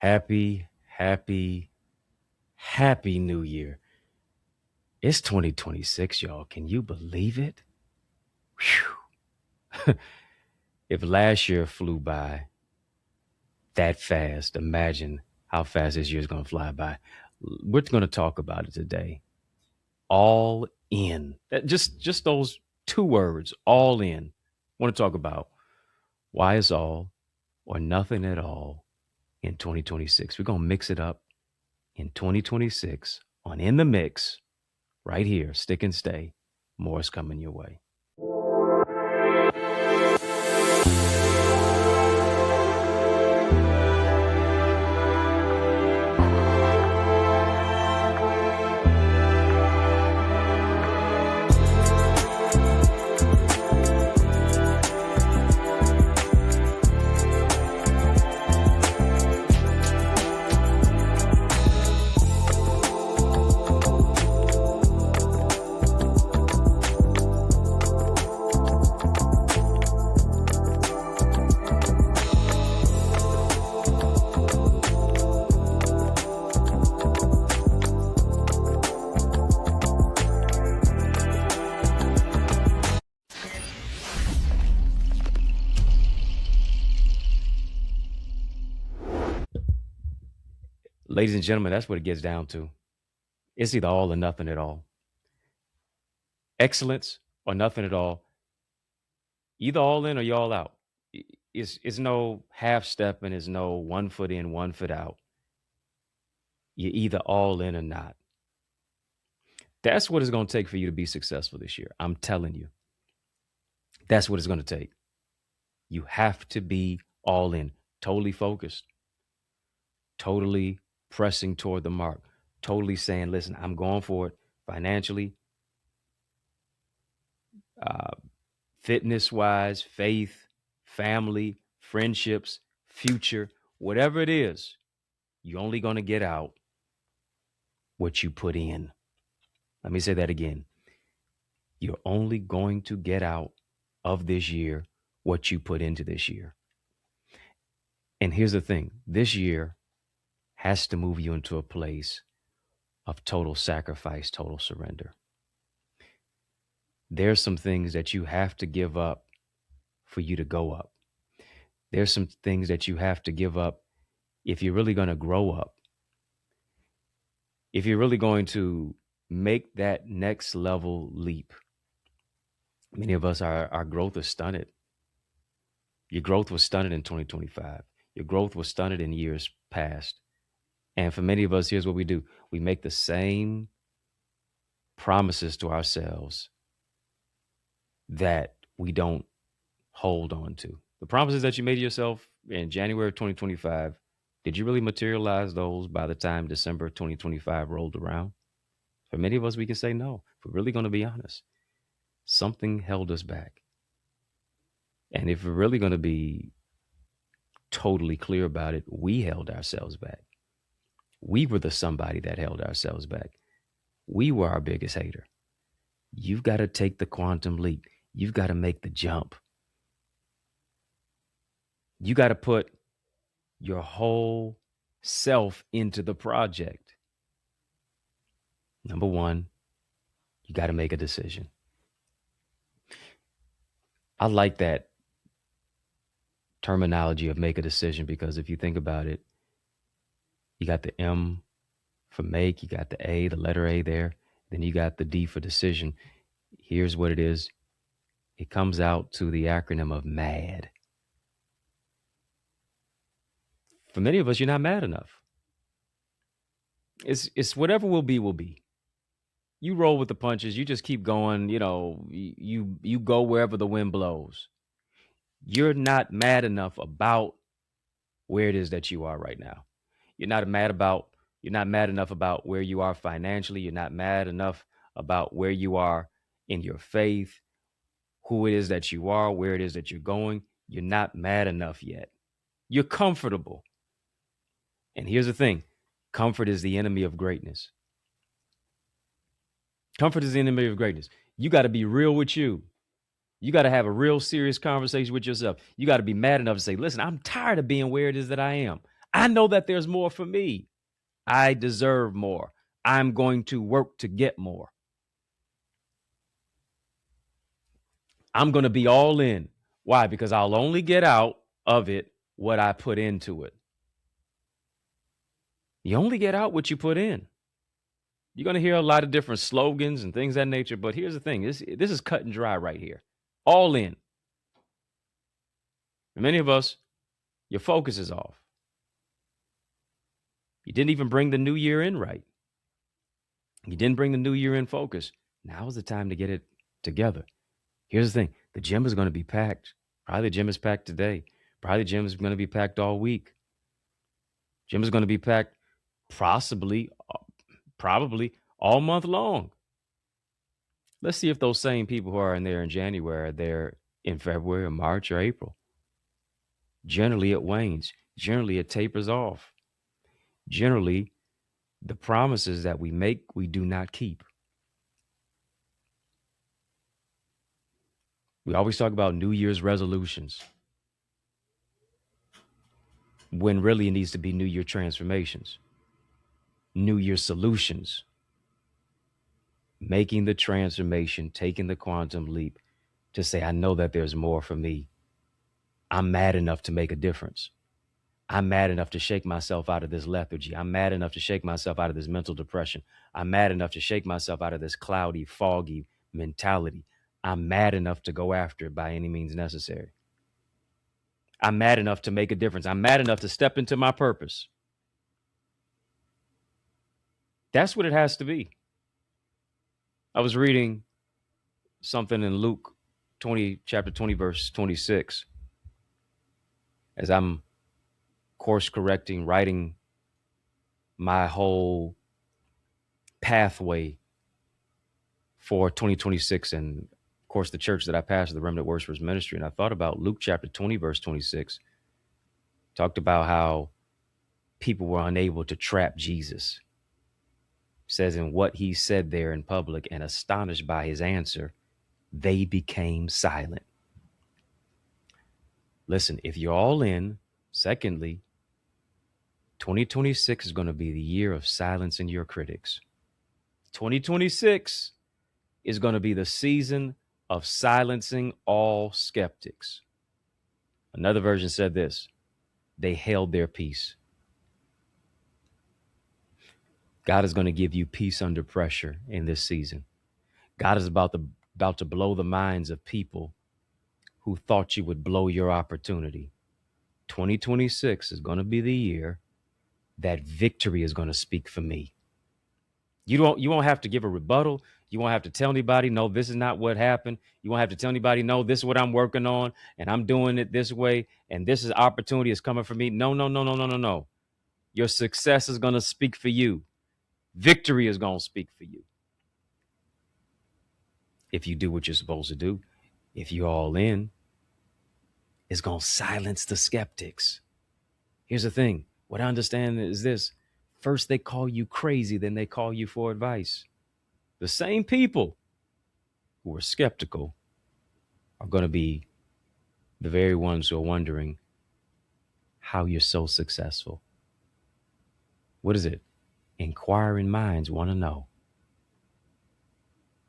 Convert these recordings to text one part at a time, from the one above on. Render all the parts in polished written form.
Happy, happy, happy New Year. It's 2026, y'all. Can you believe it? Whew. If last year flew by that fast, imagine how fast this year is going to fly by. We're going to talk about it today. All in. Just those two words, all in. I want to talk about why is all or nothing at all in 2026. We're going to mix it up in 2026 on In the Mix right here. Stick and stay. More is coming your way. Ladies and gentlemen, that's what it gets down to. It's either all or nothing at all. Excellence or nothing at all. Either all in or y'all out. It's no half step and it's no 1 foot in, 1 foot out. You're either all in or not. That's what it's going to take for you to be successful this year. I'm telling you. That's what it's going to take. You have to be all in, totally focused, totally pressing toward the mark, totally saying, listen, I'm going for it financially, fitness wise, faith, family, friendships, future, whatever it is, you're only going to get out what you put in. Let me say that again. You're only going to get out of this year what you put into this year. And here's the thing. This year has to move you into a place of total sacrifice, total surrender. There's some things that you have to give up for you to go up. There's some things that you have to give up if you're really going to grow up. If you're really going to make that next level leap. Many of us, our growth is stunted. Your growth was stunted in 2025. Your growth was stunted in years past. And for many of us, here's what we do. We make the same promises to ourselves that we don't hold on to. The promises that you made to yourself in January of 2025, did you really materialize those by the time December 2025 rolled around? For many of us, we can say no. If we're really going to be honest, something held us back. And if we're really going to be totally clear about it, we held ourselves back. We were the somebody that held ourselves back. We were our biggest hater. You've got to take the quantum leap. You've got to make the jump. You got to put your whole self into the project. Number one, you got to make a decision. I like that terminology of make a decision because if you think about it, you got the M for make, you got the A, the letter A there, then you got the D for decision. Here's what it is. It comes out to the acronym of MAD. For many of us, you're not mad enough. It's whatever will be, will be. You roll with the punches. You just keep going. You go wherever the wind blows. You're not mad enough about where it is that you are right now. You're not mad enough about where you are financially. You're not mad enough about where you are in your faith, who it is that you are, where it is that you're going. You're not mad enough yet. You're comfortable. And here's the thing. Comfort is the enemy of greatness. Comfort is the enemy of greatness. You got to be real with you. You got to have a real serious conversation with yourself. You got to be mad enough to say, listen, I'm tired of being where it is that I am. I know that there's more for me. I deserve more. I'm going to work to get more. I'm going to be all in. Why? Because I'll only get out of it what I put into it. You only get out what you put in. You're going to hear a lot of different slogans and things of that nature. But here's the thing. This is cut and dry right here. All in. For many of us, your focus is off. You didn't even bring the new year in right. You didn't bring the new year in focus. Now is the time to get it together. Here's the thing. The gym is going to be packed. Probably the gym is packed today. Probably the gym is going to be packed all week. Gym is going to be packed probably all month long. Let's see if those same people who are in there in January are there in February or March or April. Generally, it wanes. Generally, it tapers off. Generally, the promises that we make, we do not keep. We always talk about New Year's resolutions, when really it needs to be New Year transformations, New Year solutions, making the transformation, taking the quantum leap to say, I know that there's more for me. I'm mad enough to make a difference. I'm mad enough to shake myself out of this lethargy. I'm mad enough to shake myself out of this mental depression. I'm mad enough to shake myself out of this cloudy, foggy mentality. I'm mad enough to go after it by any means necessary. I'm mad enough to make a difference. I'm mad enough to step into my purpose. That's what it has to be. I was reading something in Luke 20, chapter 20, verse 26, as I'm course correcting, writing my whole pathway for 2026. And of course, the church that I pastor, the Remnant Worshipers Ministry. And I thought about Luke chapter 20, verse 26, talked about how people were unable to trap Jesus. Says in what he said there in public, and astonished by his answer, they became silent. Listen, if you're all in, secondly, 2026 is going to be the year of silencing your critics. 2026 is going to be the season of silencing all skeptics. Another version said this: they held their peace. God is going to give you peace under pressure in this season. God is about to blow the minds of people who thought you would blow your opportunity. 2026 is going to be the year that victory is going to speak for me. You won't have to give a rebuttal. You won't have to tell anybody, no, this is not what happened. You won't have to tell anybody, no, this is what I'm working on, and I'm doing it this way, and this is opportunity is coming for me. No, no, no, no, no, no, no. Your success is going to speak for you. Victory is going to speak for you. If you do what you're supposed to do, if you're all in, it's going to silence the skeptics. Here's the thing. What I understand is this. First, they call you crazy, then they call you for advice. The same people who are skeptical are going to be the very ones who are wondering how you're so successful. What is it? Inquiring minds want to know.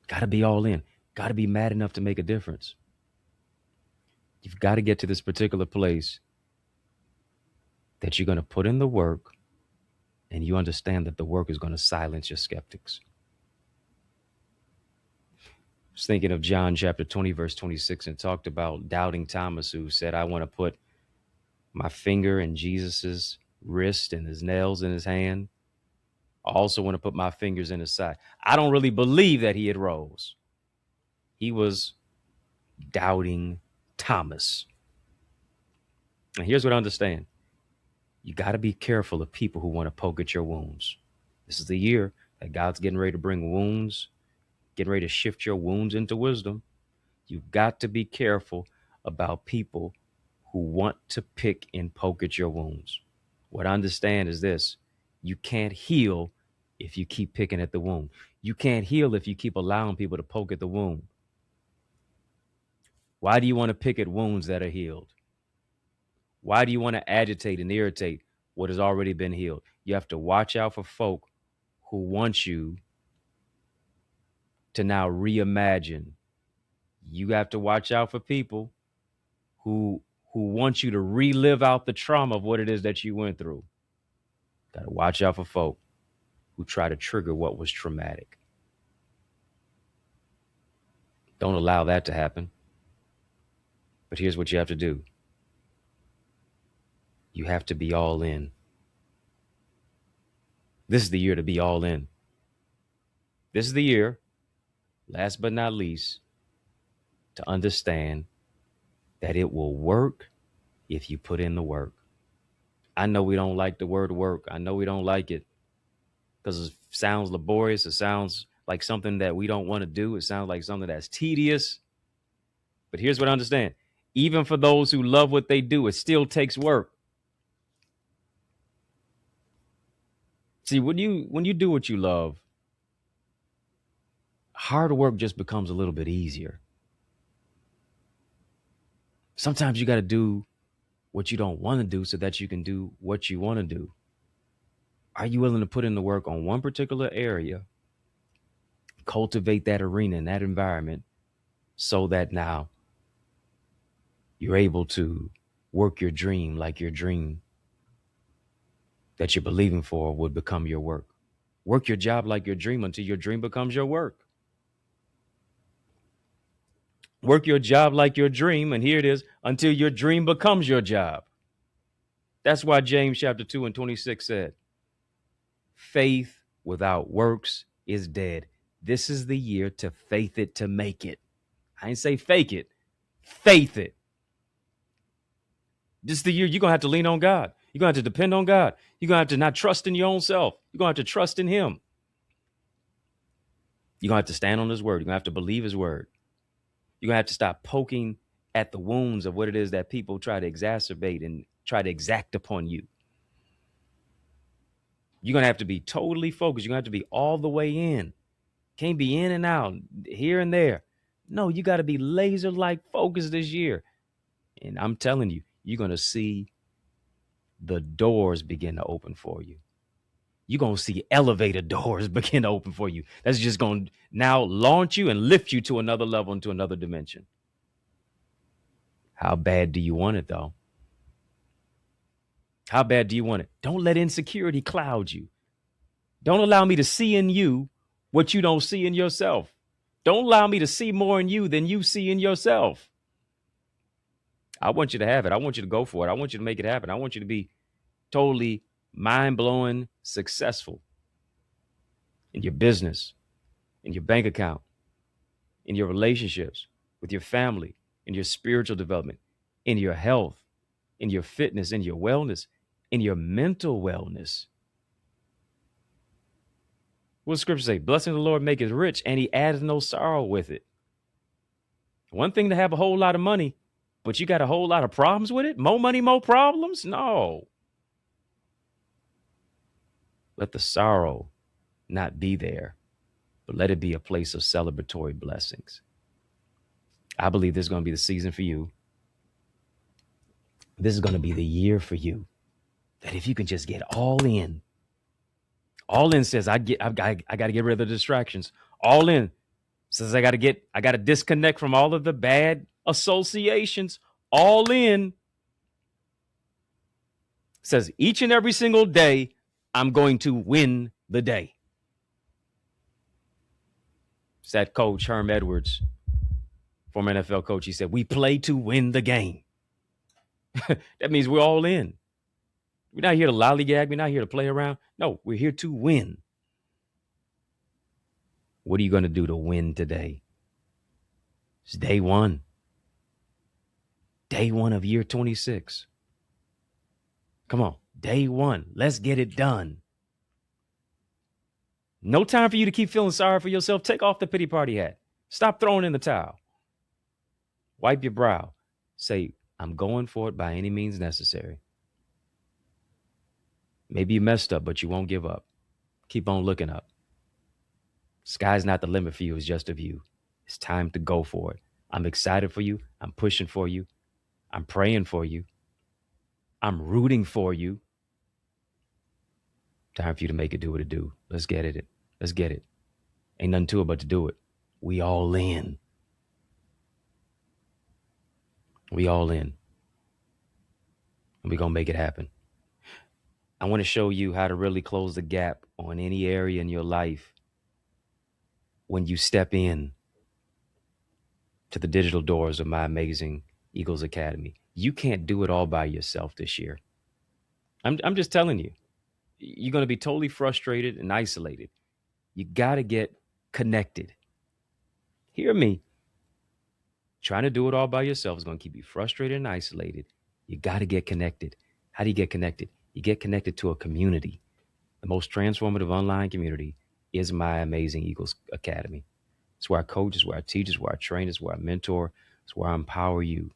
Got to be all in. Got to be mad enough to make a difference. You've got to get to this particular place that you're going to put in the work, and you understand that the work is going to silence your skeptics. I was thinking of John chapter 20, verse 26, and talked about doubting Thomas, who said, I want to put my finger in Jesus's wrist and his nails in his hand. I also want to put my fingers in his side. I don't really believe that he had rose. He was doubting Thomas. And here's what I understand. You got to be careful of people who want to poke at your wounds. This is the year that God's getting ready to bring wounds, getting ready to shift your wounds into wisdom. You've got to be careful about people who want to pick and poke at your wounds. What I understand is this: you can't heal if you keep picking at the wound. You can't heal if you keep allowing people to poke at the wound. Why do you want to pick at wounds that are healed? Why do you want to agitate and irritate what has already been healed. You have to watch out for folk who want you to now reimagine. You have to watch out for people who want you to relive out the trauma of what it is that you went through. Got to watch out for folk who try to trigger what was traumatic. Don't allow that to happen. But here's what you have to do. You have to be all in. This is the year to be all in. This is the year, last but not least, to understand that it will work if you put in the work. I know we don't like the word work. I know we don't like it because it sounds laborious. It sounds like something that we don't want to do. It sounds like something that's tedious. But here's what I understand. Even for those who love what they do, it still takes work. See, when you do what you love, hard work just becomes a little bit easier. Sometimes you got to do what you don't want to do so that you can do what you want to do. Are you willing to put in the work on one particular area, cultivate that arena and that environment so that now you're able to work your dream like your dream that you're believing for would become your work? Work your job like your dream until your dream becomes your work. Work your job like your dream, and here it is, until your dream becomes your job. That's why James chapter 2 and 26 said, faith without works is dead. This is the year to faith it to make it. I ain't say fake it, faith it. This is the year you're going to have to lean on God. You're going to have to depend on God. You're going to have to not trust in your own self. You're going to have to trust in him. You're going to have to stand on his word. You're going to have to believe his word. You're going to have to stop poking at the wounds of what it is that people try to exacerbate and try to exact upon you. You're going to have to be totally focused. You're going to have to be all the way in. Can't be in and out, here and there. No, you got to be laser-like focused this year. And I'm telling you, you're going to see the doors begin to open for you. You're going to see elevator doors begin to open for you. That's just going to now launch you and lift you to another level, into another dimension. How bad do you want it, though? How bad do you want it? Don't let insecurity cloud you. Don't allow me to see in you what you don't see in yourself. Don't allow me to see more in you than you see in yourself. I want you to have it. I want you to go for it. I want you to make it happen. I want you to be totally mind-blowing successful in your business, in your bank account, in your relationships with your family, in your spiritual development, in your health, in your fitness, in your wellness, in your mental wellness. What does scripture say? Blessing the Lord maketh rich, and he adds no sorrow with it. One thing to have a whole lot of money, but you got a whole lot of problems with it? More money, more problems? No. Let the sorrow not be there, but let it be a place of celebratory blessings. I believe this is going to be the season for you. This is going to be the year for you. That if you can just get all in says I got to get rid of the distractions. All in says I got to disconnect from all of the bad associations. All in says each and every single day, I'm going to win the day. It's that coach, Herm Edwards, former NFL coach. He said, we play to win the game. That means we're all in. We're not here to lollygag. We're not here to play around. No, we're here to win. What are you going to do to win today? It's day one. Day one of year 26. Come on, day one. Let's get it done. No time for you to keep feeling sorry for yourself. Take off the pity party hat. Stop throwing in the towel. Wipe your brow. Say, I'm going for it by any means necessary. Maybe you messed up, but you won't give up. Keep on looking up. Sky's not the limit for you. It's just of you. It's time to go for it. I'm excited for you. I'm pushing for you. I'm praying for you. I'm rooting for you. Time for you to make it do what it do. Let's get it. Let's get it. Ain't nothing to it but to do it. We all in. We all in. And we gonna make it happen. I want to show you how to really close the gap on any area in your life when you step in to the digital doors of my amazing Eagles Academy. You can't do it all by yourself this year. I'm just telling you, you're going to be totally frustrated and isolated. You got to get connected. Hear me. Trying to do it all by yourself is going to keep you frustrated and isolated. You got to get connected. How do you get connected? You get connected to a community. The most transformative online community is my amazing Eagles Academy. It's where I coach, it's where I teach, it's where I train, it's where I mentor, it's where I empower you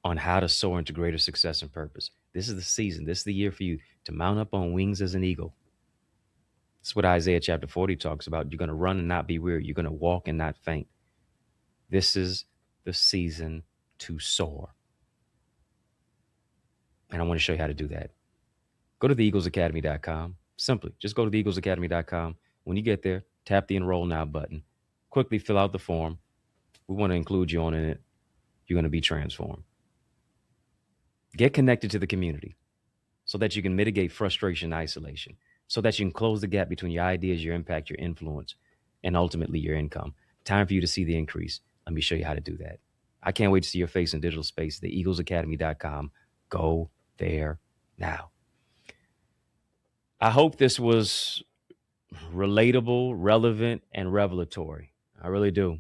on how to soar into greater success and purpose. This is the season. This is the year for you to mount up on wings as an eagle. That's what Isaiah chapter 40 talks about. You're going to run and not be weary. You're going to walk and not faint. This is the season to soar. And I want to show you how to do that. Go to theeaglesacademy.com. Simply, just go to theeaglesacademy.com. When you get there, tap the Enroll Now button. Quickly fill out the form. We want to include you on it. You're going to be transformed. Get connected to the community so that you can mitigate frustration and isolation, so that you can close the gap between your ideas, your impact, your influence, and ultimately your income. Time for you to see the increase. Let me show you how to do that. I can't wait to see your face in digital space, theeaglesacademy.com. Go there now. I hope this was relatable, relevant, and revelatory. I really do.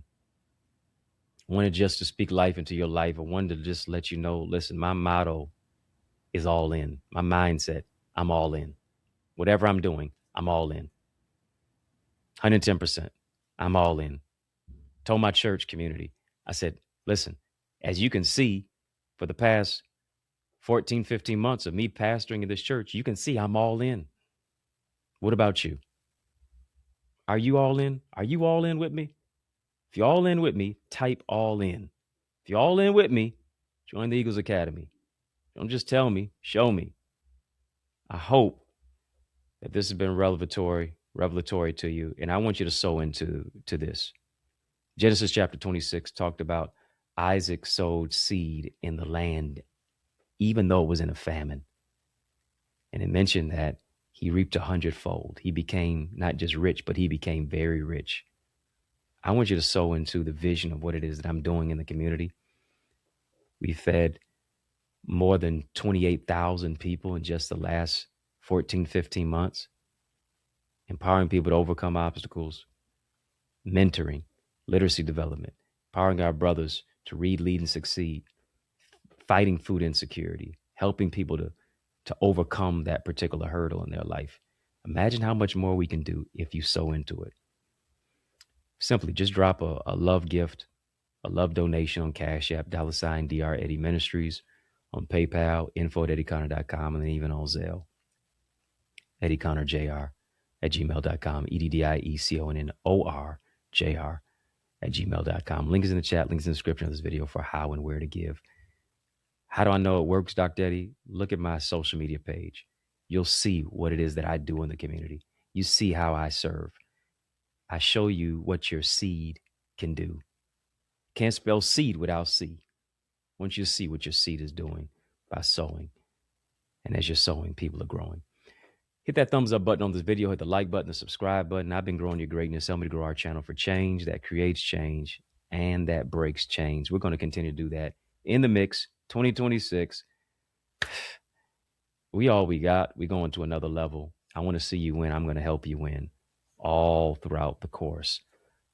I wanted just to speak life into your life. I wanted to just let you know, listen, my motto is all in. My mindset, I'm all in. Whatever I'm doing, I'm all in. 110%. I'm all in. Told my church community, I said, listen, as you can see, for the past 14, 15 months of me pastoring in this church, you can see I'm all in. What about you? Are you all in? Are you all in with me? If you're all in with me, type all in. If you're all in with me, join the Eagles Academy. Don't just tell me, show me. I hope that this has been revelatory to you. And I want you to sow into this. Genesis chapter 26 talked about Isaac sowed seed in the land, even though it was in a famine. And it mentioned that he reaped 100-fold. He became not just rich, but he became very rich. I want you to sow into the vision of what it is that I'm doing in the community. We fed more than 28,000 people in just the last 14, 15 months, empowering people to overcome obstacles, mentoring, literacy development, empowering our brothers to read, lead, and succeed, fighting food insecurity, helping people to overcome that particular hurdle in their life. Imagine how much more we can do if you sow into it. Simply just drop a love gift, a love donation on Cash App, $Dr. Eddie Ministries, on PayPal, info@EddieConnor.com, and then even on Zelle, EddieConnorJr @gmail.com, EddieConnorJr Link is in the chat, links in the description of this video for how and where to give. How do I know it works, Dr. Eddie? Look at my social media page. You'll see what it is that I do in the community. You see how I serve. I show you what your seed can do. Can't spell seed without C. Once you see what your seed is doing by sowing. And as you're sowing, people are growing. Hit that thumbs up button on this video. Hit the like button, the subscribe button. I've been growing your greatness. Help me to grow our channel for change that creates change and that breaks change. We're going to continue to do that in the mix. 2026. We all we got. We're going to another level. I want to see you win. I'm going to help you win all throughout the course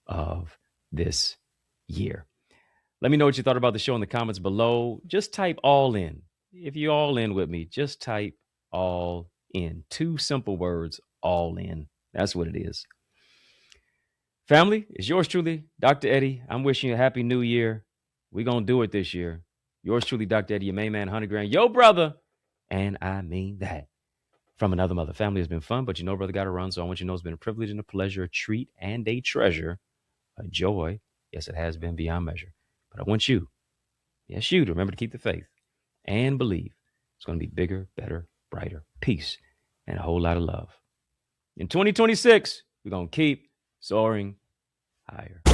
of this year. Let me know what you thought about the show in the comments below. Just type all in. If you're all in with me, just type all in. 2 simple words, all in. That's what it is. Family, it's yours truly, Dr. Eddie. I'm wishing you a happy new year. We're going to do it this year. Yours truly, Dr. Eddie, your main man, 100 grand, yo brother. And I mean that. From another mother. Family has been fun, but you know, brother got to run. So I want you to know it's been a privilege and a pleasure, a treat and a treasure, a joy. Yes, it has been beyond measure. But I want you, yes, you to remember to keep the faith and believe it's going to be bigger, better, brighter. Peace and a whole lot of love. In 2026, we're going to keep soaring higher.